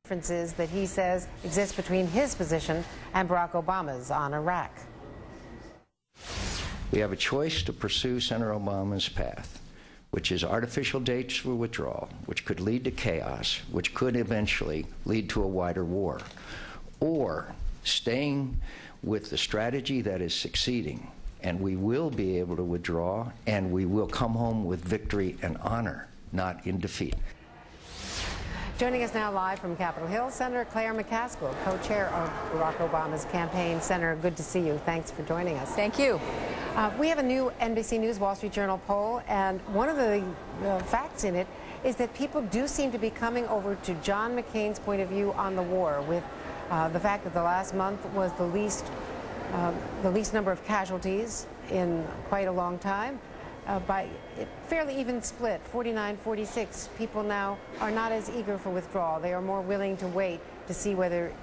differences that he says exist between his position and Barack Obama's on Iraq. We have a choice to pursue Senator Obama's path, which is artificial dates for withdrawal, which could lead to chaos, which could eventually lead to a wider war, or staying with the strategy that is succeeding, and we will be able to withdraw, and we will come home with victory and honor, not in defeat. Joining us now live from Capitol Hill, Senator Claire McCaskill, co-chair of Barack Obama's campaign. Senator, good to see you. Thanks for joining us. Thank you. We have a new NBC News Wall Street Journal poll, and one of the facts in it is that people do seem to be coming over to John McCain's point of view on the war, with the fact that the last month was the least number of casualties in quite a long time. By fairly even split, 49-46, people now are not as eager for withdrawal. They are more willing to wait to see whether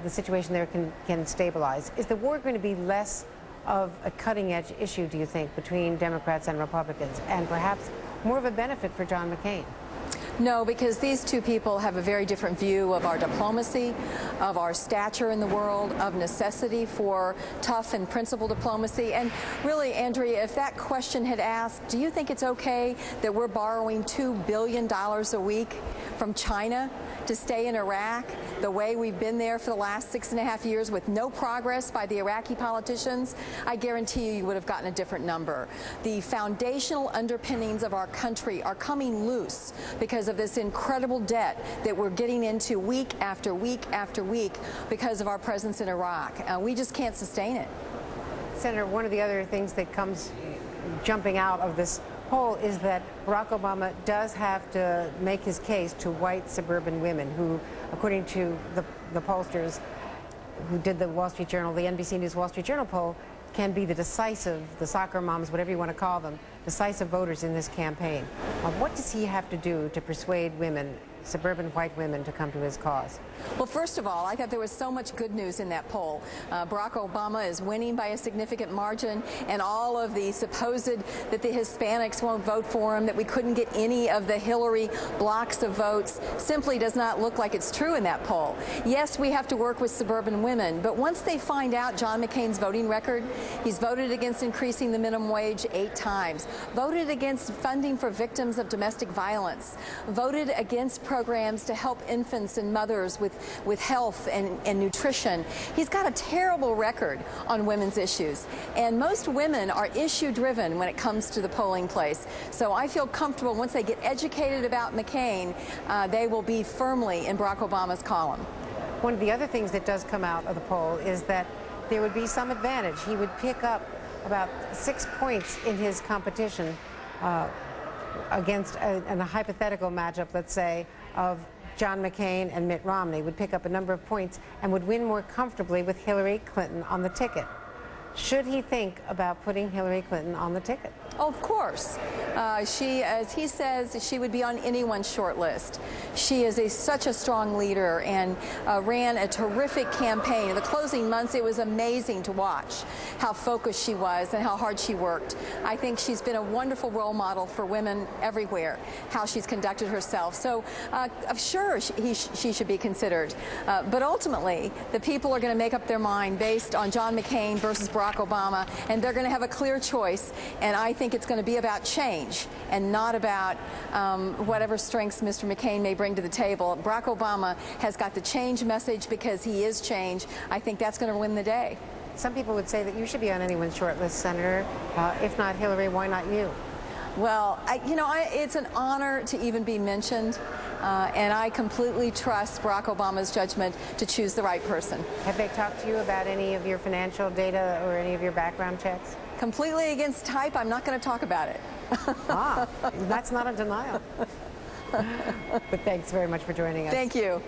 the situation there can stabilize. Is the war going to be less of a cutting-edge issue, do you think, between Democrats and Republicans, and perhaps more of a benefit for John McCain? No, because these two people have a very different view of our diplomacy, of our stature in the world, of necessity for tough and principled diplomacy. And really, Andrea, if that question had asked, do you think it's okay that we're borrowing $2 billion a week from China to stay in Iraq the way we've been there for the last 6.5 years with no progress by the Iraqi politicians, I guarantee you would have gotten a different number. The foundational underpinnings of our country are coming loose because of this incredible debt that we're getting into week after week after week because of our presence in Iraq. We just can't sustain it. Senator, one of the other things that comes jumping out of this poll is that Barack Obama does have to make his case to white suburban women who, according to the pollsters who did the Wall Street Journal, the NBC News Wall Street Journal poll, can be the decisive, the soccer moms, whatever you want to call them, decisive voters in this campaign. What does he have to do to persuade women, suburban white women, to come to his cause? Well, first of all, I thought there was so much good news in that poll. Barack Obama is winning by a significant margin, and all of the supposed that the Hispanics won't vote for him, that we couldn't get any of the Hillary blocks of votes, simply does not look like it's true in that poll. Yes, we have to work with suburban women, but once they find out John McCain's voting record, he's voted against increasing the minimum wage 8 times, voted against funding for victims of domestic violence, voted against programs to help infants and mothers with health and nutrition. He's got a terrible record on women's issues, and most women are issue-driven when it comes to the polling place. So I feel comfortable once they get educated about McCain, they will be firmly in Barack Obama's column. One of the other things that does come out of the poll is that there would be some advantage. He would pick up about 6 points in his competition against in a hypothetical matchup, let's say, of John McCain and Mitt Romney, would pick up a number of points and would win more comfortably with Hillary Clinton on the ticket. Should he think about putting Hillary Clinton on the ticket? Oh, of course. She, as he says, she would be on anyone's short list. She is such a strong leader and ran a terrific campaign. In the closing months, it was amazing to watch how focused she was and how hard she worked. I think she's been a wonderful role model for women everywhere, how she's conducted herself. So, sure, she should be considered. But ultimately, the people are going to make up their mind based on John McCain versus Barack Obama, and they're going to have a clear choice. And I think it's going to be about change and not about whatever strengths Mr. McCain may bring to the table. Barack Obama has got the change message because he is change. I think that's going to win the day. Some people would say that you should be on anyone's short list, Senator. If not Hillary, why not you? Well, it's an honor to even be mentioned, and I completely trust Barack Obama's judgment to choose the right person. Have they talked to you about any of your financial data or any of your background checks? Completely against type, I'm not going to talk about it. That's not a denial. But thanks very much for joining us. Thank you.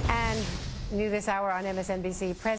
And new this hour on MSNBC.